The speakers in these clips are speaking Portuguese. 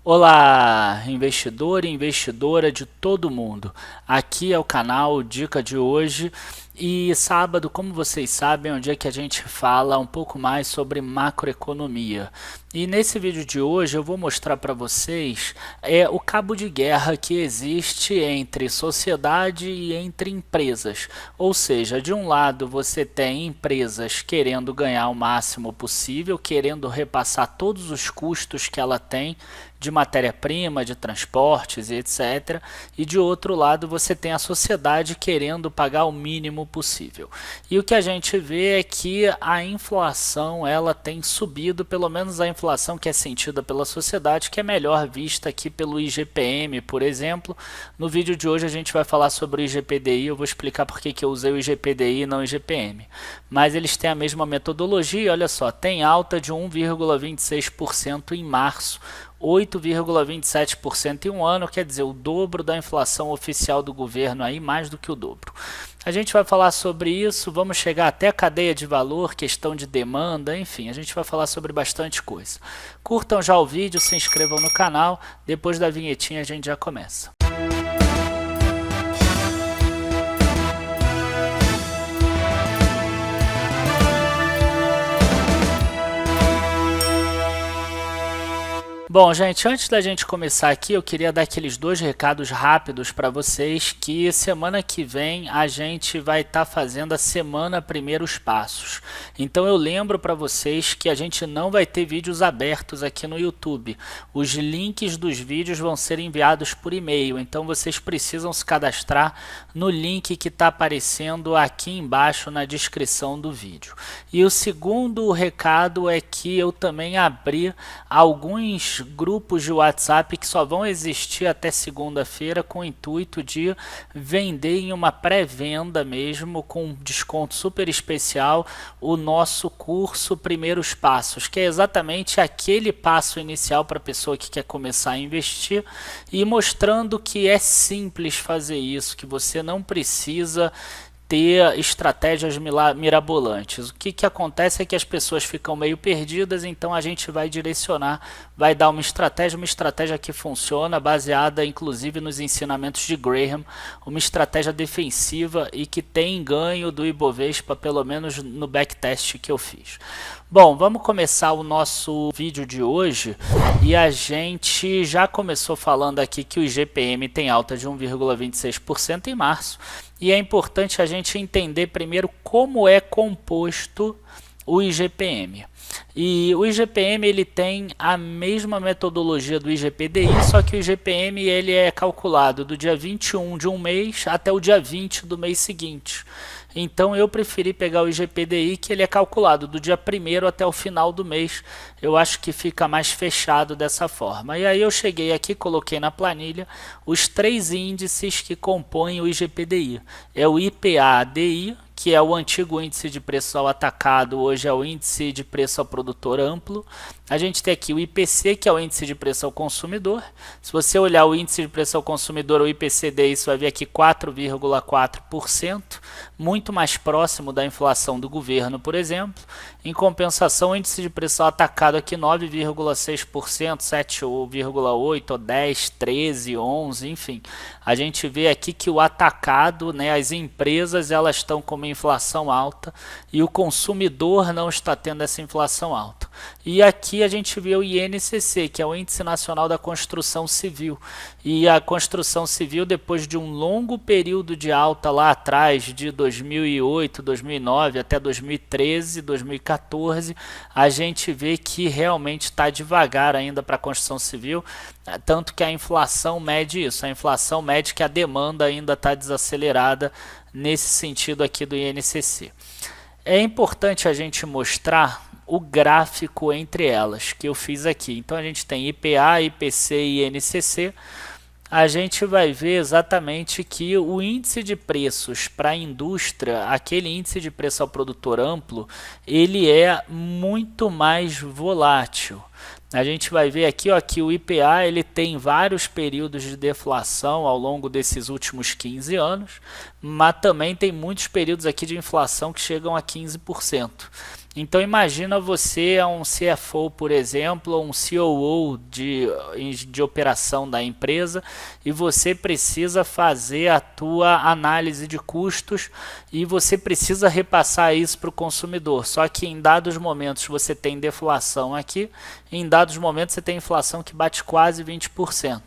Olá, investidor e investidora de todo mundo. Aqui é o canal Dica de hoje e sábado, como vocês sabem, é um dia que a gente fala um pouco mais sobre macroeconomia. E nesse vídeo de hoje eu vou mostrar para vocês o cabo de guerra que existe entre sociedade e entre empresas. Ou seja, de um lado você tem empresas querendo ganhar o máximo possível, querendo repassar todos os custos que ela tem de matéria-prima, de transportes e etc. E de outro lado você tem a sociedade querendo pagar o mínimo possível. E o que a gente vê é que a inflação ela tem subido, pelo menos a inflação que é sentida pela sociedade, que é melhor vista aqui pelo IGPM, por exemplo. No vídeo de hoje a gente vai falar sobre o IGPDI, eu vou explicar por que eu usei o IGPDI e não o IGPM. Mas eles têm a mesma metodologia, olha só, tem alta de 1,26% em março, 8,27% em um ano, quer dizer, o dobro da inflação oficial do governo, aí mais do que o dobro. A gente vai falar sobre isso, vamos chegar até a cadeia de valor, questão de demanda, enfim, a gente vai falar sobre bastante coisa. Curtam já o vídeo, se inscrevam no canal, depois da vinhetinha a gente já começa. Bom, gente, antes da gente começar aqui, eu queria dar aqueles dois recados rápidos para vocês, que semana que vem a gente vai estar fazendo a semana Primeiros Passos. Então eu lembro para vocês que a gente não vai ter vídeos abertos aqui no YouTube. Os links dos vídeos vão ser enviados por e-mail, então vocês precisam se cadastrar no link que está aparecendo aqui embaixo na descrição do vídeo. E o segundo recado é que eu também abri alguns grupos de WhatsApp que só vão existir até segunda-feira com o intuito de vender em uma pré-venda mesmo, com desconto super especial, o nosso curso Primeiros Passos, que é exatamente aquele passo inicial para a pessoa que quer começar a investir e mostrando que é simples fazer isso, que você não precisa ter estratégias mirabolantes. O que acontece é que as pessoas ficam meio perdidas, então a gente vai direcionar, vai dar uma estratégia que funciona, baseada inclusive nos ensinamentos de Graham, uma estratégia defensiva e que tem ganho do Ibovespa, pelo menos no backtest que eu fiz. Bom, vamos começar o nosso vídeo de hoje e a gente já começou falando aqui que o IGPM tem alta de 1,26% em março e é importante a gente entender primeiro como é composto o IGPM. E o IGPM ele tem a mesma metodologia do IGPDI, só que o IGPM ele é calculado do dia 21 de um mês até o dia 20 do mês seguinte. Então eu preferi pegar o IGPDI, que ele é calculado do dia 1º até o final do mês. Eu acho que fica mais fechado dessa forma. E aí eu cheguei aqui, coloquei na planilha os três índices que compõem o IGPDI. É o IPA-DI, que é o antigo índice de preço ao atacado, hoje é o índice de preço ao produtor amplo. A gente tem aqui o IPC, que é o índice de preço ao consumidor. Se você olhar o índice de preço ao consumidor, o IPCD, você vai ver aqui 4,4%, muito mais próximo da inflação do governo, por exemplo. Em compensação, o índice de preço ao atacado aqui 9,6%, 7,8%, 10%, 13%, 11%, enfim. A gente vê aqui que o atacado, né, as empresas, elas estão com uma inflação alta e o consumidor não está tendo essa inflação alta. E aqui a gente vê o INCC, que é o Índice Nacional da Construção Civil. E a construção civil, depois de um longo período de alta lá atrás, de 2008, 2009 até 2013, 2014, a gente vê que realmente está devagar ainda para a construção civil, tanto que a inflação mede isso. A inflação mede que a demanda ainda está desacelerada nesse sentido aqui do INCC. É importante a gente mostrar o gráfico entre elas, que eu fiz aqui. Então a gente tem IPA, IPC e INCC. A gente vai ver exatamente que o índice de preços para a indústria, aquele índice de preço ao produtor amplo, ele é muito mais volátil. A gente vai ver aqui ó, que o IPA ele tem vários períodos de deflação ao longo desses últimos 15 anos, mas também tem muitos períodos aqui de inflação que chegam a 15%. Então imagina você é um CFO, por exemplo, ou um COO de operação da empresa e você precisa fazer a tua análise de custos e você precisa repassar isso para o consumidor. Só que em dados momentos você tem deflação aqui, em dados momentos você tem inflação que bate quase 20%.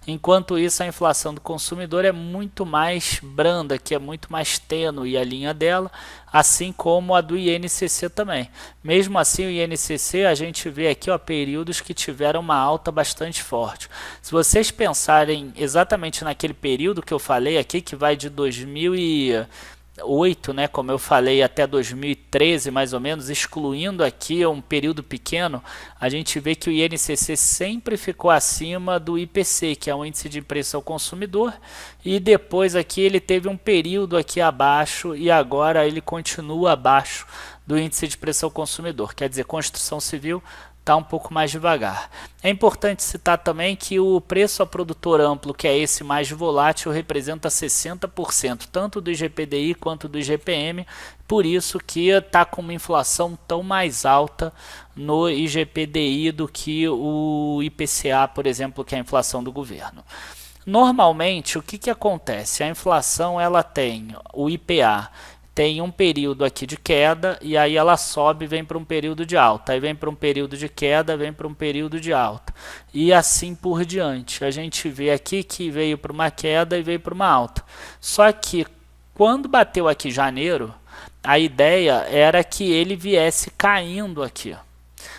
Enquanto isso a inflação do consumidor é muito mais branda, que é muito mais tênue a linha dela, assim como a do INCC também. Mesmo assim, o INCC a gente vê aqui períodos que tiveram uma alta bastante forte. Se vocês pensarem exatamente naquele período que eu falei aqui, que vai de 2008, né, como eu falei, até 2013 mais ou menos, excluindo aqui um período pequeno, a gente vê que o INCC sempre ficou acima do IPC, que é o índice de preço ao consumidor, e depois aqui ele teve um período aqui abaixo e agora ele continua abaixo do índice de preço ao consumidor, quer dizer, construção civil está um pouco mais devagar. É importante citar também que o preço a produtor amplo, que é esse mais volátil, representa 60% tanto do IGPDI quanto do IGPM, por isso que está com uma inflação tão mais alta no IGPDI do que o IPCA, por exemplo, que é a inflação do governo. Normalmente, o que acontece? A inflação ela tem o IPA, tem um período aqui de queda e aí ela sobe e vem para um período de alta, aí vem para um período de queda, vem para um período de alta e assim por diante. A gente vê aqui que veio para uma queda e veio para uma alta. Só que quando bateu aqui janeiro, a ideia era que ele viesse caindo aqui.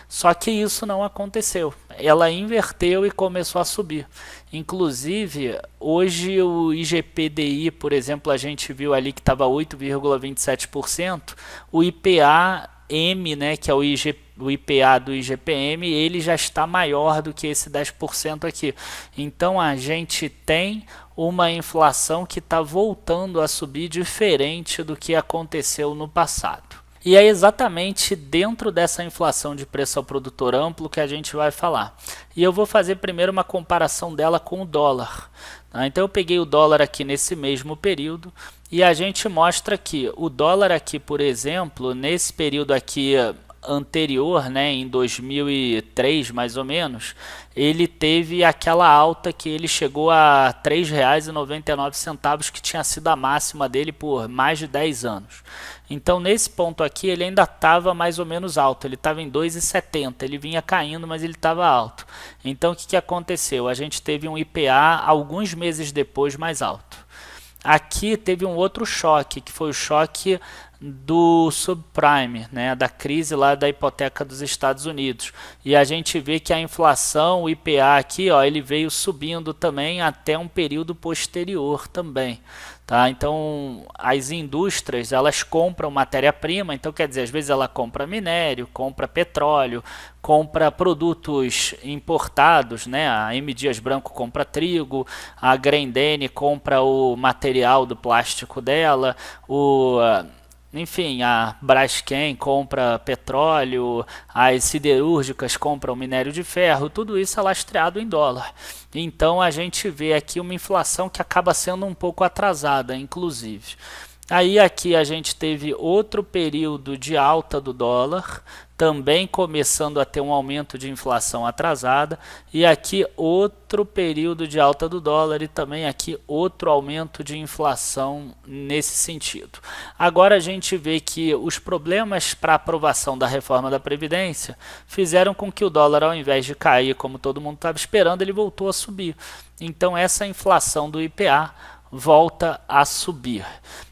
Só que isso não aconteceu. Ela inverteu e começou a subir. Inclusive, hoje o IGPDI, por exemplo, a gente viu ali que estava 8,27%. O IPA-M, né, que é o IPA do IGPM, ele já está maior do que esse 10% aqui. Então, a gente tem uma inflação que está voltando a subir diferente do que aconteceu no passado. E é exatamente dentro dessa inflação de preço ao produtor amplo que a gente vai falar. E eu vou fazer primeiro uma comparação dela com o dólar. Tá? Então eu peguei o dólar aqui nesse mesmo período e a gente mostra que o dólar aqui, por exemplo, nesse período aqui anterior, né, em 2003 mais ou menos, ele teve aquela alta que ele chegou a R$ 3,99, que tinha sido a máxima dele por mais de 10 anos. Então nesse ponto aqui ele ainda estava mais ou menos alto, ele estava em 2,70, ele vinha caindo, mas ele estava alto. Então o que aconteceu? A gente teve um IPA alguns meses depois mais alto. Aqui teve um outro choque, que foi o choque do subprime, né, da crise lá da hipoteca dos Estados Unidos. E a gente vê que a inflação, o IPA aqui, ele veio subindo também até um período posterior também. Tá? Então as indústrias elas compram matéria-prima, então quer dizer, às vezes ela compra minério, compra petróleo, compra produtos importados, né? A M. Dias Branco compra trigo, a Grendene compra o material do plástico dela, enfim, a Braskem compra petróleo, as siderúrgicas compram minério de ferro, tudo isso é lastreado em dólar. Então a gente vê aqui uma inflação que acaba sendo um pouco atrasada, inclusive. Aí aqui a gente teve outro período de alta do dólar, também começando a ter um aumento de inflação atrasada, e aqui outro período de alta do dólar e também aqui outro aumento de inflação nesse sentido. Agora a gente vê que os problemas para aprovação da reforma da Previdência fizeram com que o dólar, ao invés de cair como todo mundo estava esperando, ele voltou a subir. Então essa inflação do IPA volta a subir.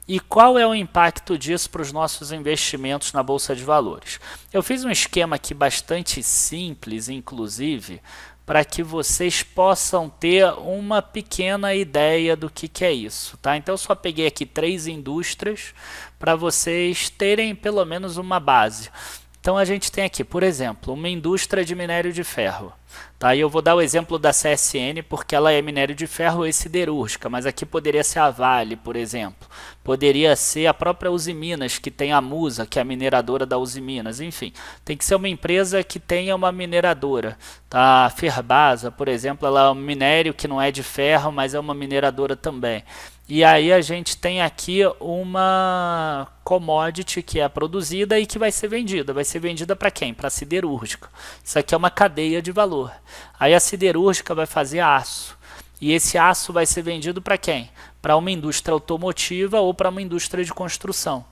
E qual é o impacto disso para os nossos investimentos na Bolsa de Valores? Eu fiz um esquema aqui bastante simples, inclusive, para que vocês possam ter uma pequena ideia do que é isso. Tá? Então eu só peguei aqui 3 indústrias para vocês terem pelo menos uma base. Então a gente tem aqui, por exemplo, uma indústria de minério de ferro. Tá? Tá? E eu vou dar o exemplo da CSN porque ela é minério de ferro e siderúrgica, mas aqui poderia ser a Vale, por exemplo. Poderia ser a própria Usiminas, que tem a Musa, que é a mineradora da Usiminas. Enfim, tem que ser uma empresa que tenha uma mineradora. Tá? A Ferbasa, por exemplo, ela é um minério que não é de ferro, mas é uma mineradora também. E aí a gente tem aqui uma commodity que é produzida e que vai ser vendida. Vai ser vendida para quem? Para a siderúrgica. Isso aqui é uma cadeia de valor. Aí a siderúrgica vai fazer aço. E esse aço vai ser vendido para quem? Para uma indústria automotiva ou para uma indústria de construção.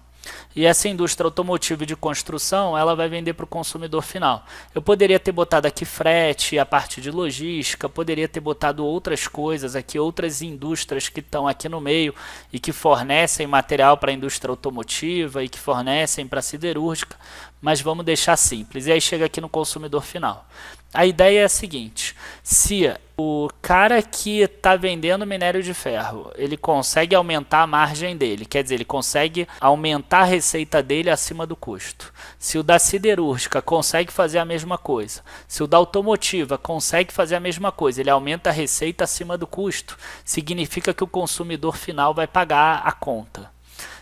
E essa indústria automotiva e de construção, ela vai vender para o consumidor final. Eu poderia ter botado aqui frete, a parte de logística, poderia ter botado outras coisas aqui, outras indústrias que estão aqui no meio e que fornecem material para a indústria automotiva e que fornecem para a siderúrgica, mas vamos deixar simples. E aí chega aqui no consumidor final. A ideia é a seguinte: se o cara que está vendendo minério de ferro, ele consegue aumentar a margem dele, quer dizer, ele consegue aumentar a receita dele acima do custo. Se o da siderúrgica consegue fazer a mesma coisa, se o da automotiva consegue fazer a mesma coisa, ele aumenta a receita acima do custo, significa que o consumidor final vai pagar a conta.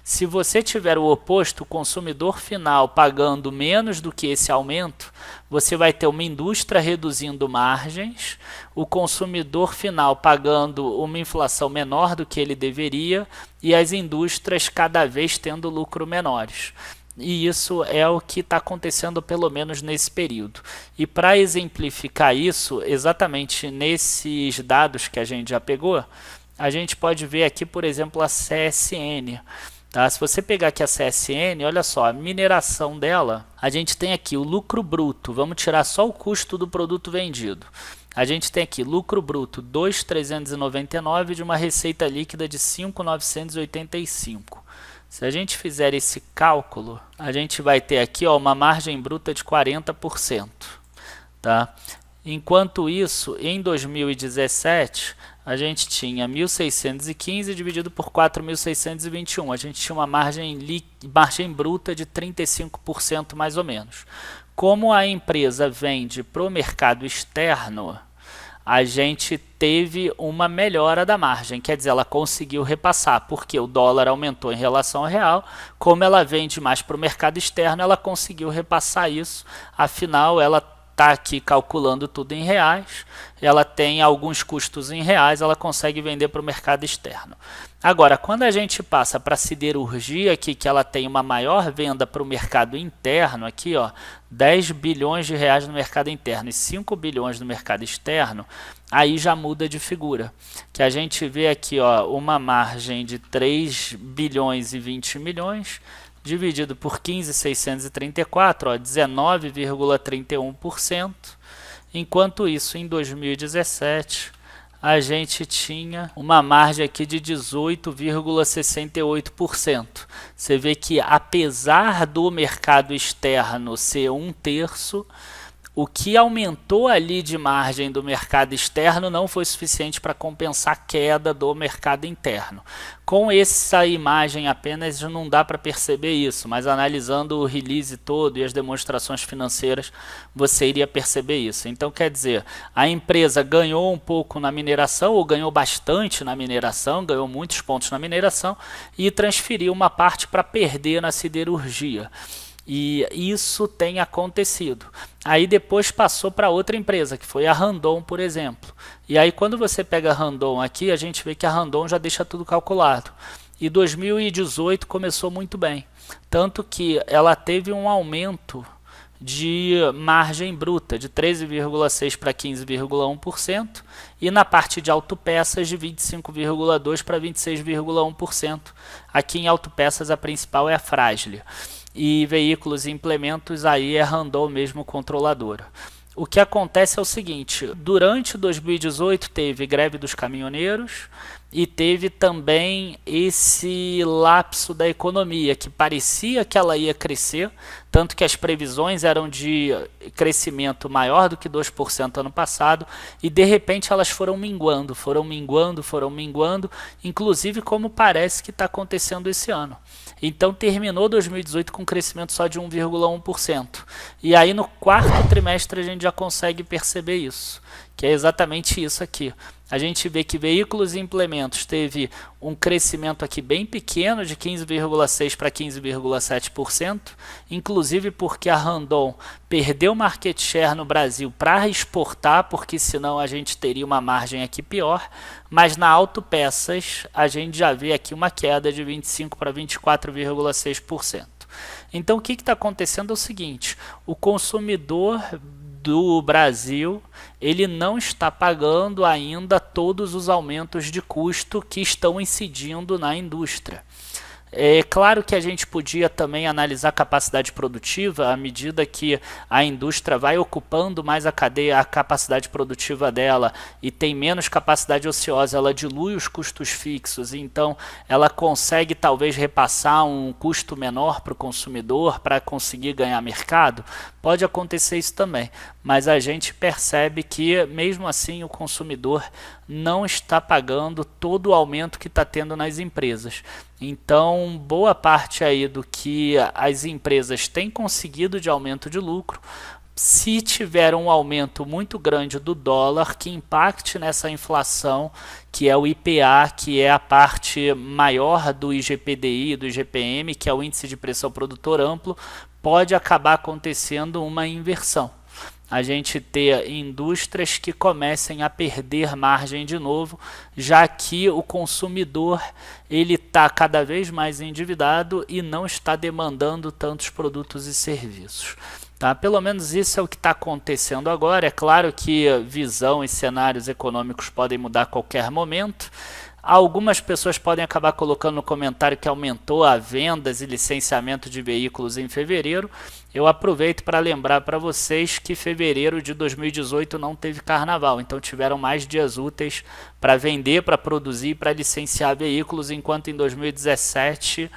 Se você tiver o oposto, o consumidor final pagando menos do que esse aumento, você vai ter uma indústria reduzindo margens, o consumidor final pagando uma inflação menor do que ele deveria e as indústrias cada vez tendo lucro menores. E isso é o que está acontecendo pelo menos nesse período. E para exemplificar isso, exatamente nesses dados que a gente já pegou, a gente pode ver aqui, por exemplo, a CSN. Tá? Se você pegar aqui a CSN, olha só, a mineração dela, a gente tem aqui o lucro bruto, vamos tirar só o custo do produto vendido. A gente tem aqui lucro bruto 2.399 de uma receita líquida de 5.985. Se a gente fizer esse cálculo, a gente vai ter aqui ó, uma margem bruta de 40%. Tá? Enquanto isso, em 2017, a gente tinha 1.615 dividido por 4.621. A gente tinha uma margem bruta de 35% mais ou menos. Como a empresa vende para o mercado externo, a gente teve uma melhora da margem, quer dizer, ela conseguiu repassar, porque o dólar aumentou em relação ao real, como ela vende mais para o mercado externo, ela conseguiu repassar isso, afinal ela está aqui calculando tudo em reais, ela tem alguns custos em reais, ela consegue vender para o mercado externo. Agora, quando a gente passa para a siderurgia, aqui, que ela tem uma maior venda para o mercado interno, aqui ó, 10 bilhões de reais no mercado interno e 5 bilhões no mercado externo, aí já muda de figura. Que a gente vê aqui ó, uma margem de 3 bilhões e 20 milhões, dividido por 15.634, 19,31%, enquanto isso em 2017 a gente tinha uma margem aqui de 18,68%. Você vê que apesar do mercado externo ser 1/3, o que aumentou ali de margem do mercado externo não foi suficiente para compensar a queda do mercado interno. Com essa imagem apenas não dá para perceber isso, mas analisando o release todo e as demonstrações financeiras, você iria perceber isso. Então quer dizer, a empresa ganhou um pouco na mineração, ou ganhou bastante na mineração, ganhou muitos pontos na mineração e transferiu uma parte para perder na siderurgia. E isso tem acontecido. Aí depois passou para outra empresa, que foi a Randon, por exemplo. E aí quando você pega a Randon aqui, a gente vê que a Randon já deixa tudo calculado. E 2018 começou muito bem. Tanto que ela teve um aumento de margem bruta de 13,6% para 15,1% e na parte de autopeças de 25,2% para 26,1%. Aqui em autopeças a principal é a Frasle. E veículos e implementos aí é Randon mesmo controladora. O que acontece é o seguinte, durante 2018 teve greve dos caminhoneiros e teve também esse lapso da economia, que parecia que ela ia crescer, tanto que as previsões eram de crescimento maior do que 2% ano passado, e de repente elas foram minguando, inclusive como parece que está acontecendo esse ano. Então terminou 2018 com um crescimento só de 1,1%. E aí no quarto trimestre a gente já consegue perceber isso. que é exatamente isso aqui. A gente vê que veículos e implementos teve um crescimento aqui bem pequeno de 15,6% para 15,7%, inclusive porque a Randon perdeu market share no Brasil para exportar, porque senão a gente teria uma margem aqui pior, mas na autopeças a gente já vê aqui uma queda de 25% para 24,6%. Então o que está acontecendo é o seguinte, o consumidor do Brasil, ele não está pagando ainda todos os aumentos de custo que estão incidindo na indústria. É claro que a gente podia também analisar a capacidade produtiva à medida que a indústria vai ocupando mais a cadeia, a capacidade produtiva dela e tem menos capacidade ociosa, ela dilui os custos fixos, então ela consegue talvez repassar um custo menor para o consumidor para conseguir ganhar mercado. Pode acontecer isso também, mas a gente percebe que mesmo assim o consumidor não está pagando todo o aumento que está tendo nas empresas. Então, boa parte aí do que as empresas têm conseguido de aumento de lucro, se tiver um aumento muito grande do dólar que impacte nessa inflação, que é o IPA, que é a parte maior do IGPDI, do IGPM, que é o Índice de Preço ao Produtor Amplo, pode acabar acontecendo uma inversão. A gente ter indústrias que comecem a perder margem de novo, já que o consumidor ele está cada vez mais endividado e não está demandando tantos produtos e serviços. Tá? Pelo menos isso é o que está acontecendo agora. É claro que visão e cenários econômicos podem mudar a qualquer momento. Algumas pessoas podem acabar colocando no comentário que aumentou a vendas e licenciamento de veículos em fevereiro. Eu aproveito para lembrar para vocês que fevereiro de 2018 não teve carnaval, então tiveram mais dias úteis para vender, para produzir, para licenciar veículos, enquanto em 2017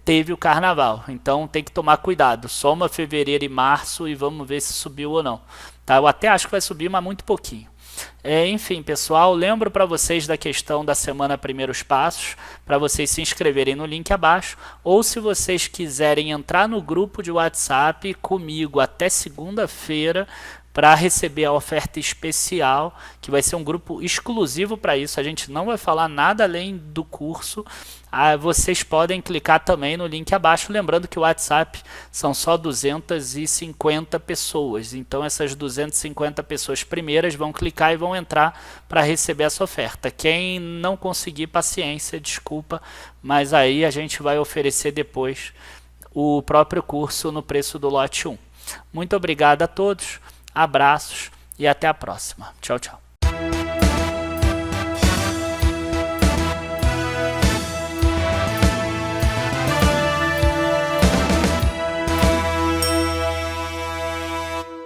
teve o carnaval. Então tem que tomar cuidado, soma fevereiro e março e vamos ver se subiu ou não. Tá? Eu até acho que vai subir, mas muito pouquinho. Enfim, pessoal, lembro para vocês da questão da semana Primeiros Passos, para vocês se inscreverem no link abaixo, ou se vocês quiserem entrar no grupo de WhatsApp comigo até segunda-feira, para receber a oferta especial, que vai ser um grupo exclusivo para isso. A gente não vai falar nada além do curso. Vocês podem clicar também no link abaixo, lembrando que o WhatsApp são só 250 pessoas, então essas 250 pessoas primeiras vão clicar e vão entrar para receber essa oferta. Quem não conseguir, paciência, desculpa, mas aí a gente vai oferecer depois o próprio curso no preço do lote 1. Muito obrigado a todos, abraços e até a próxima. Tchau, tchau.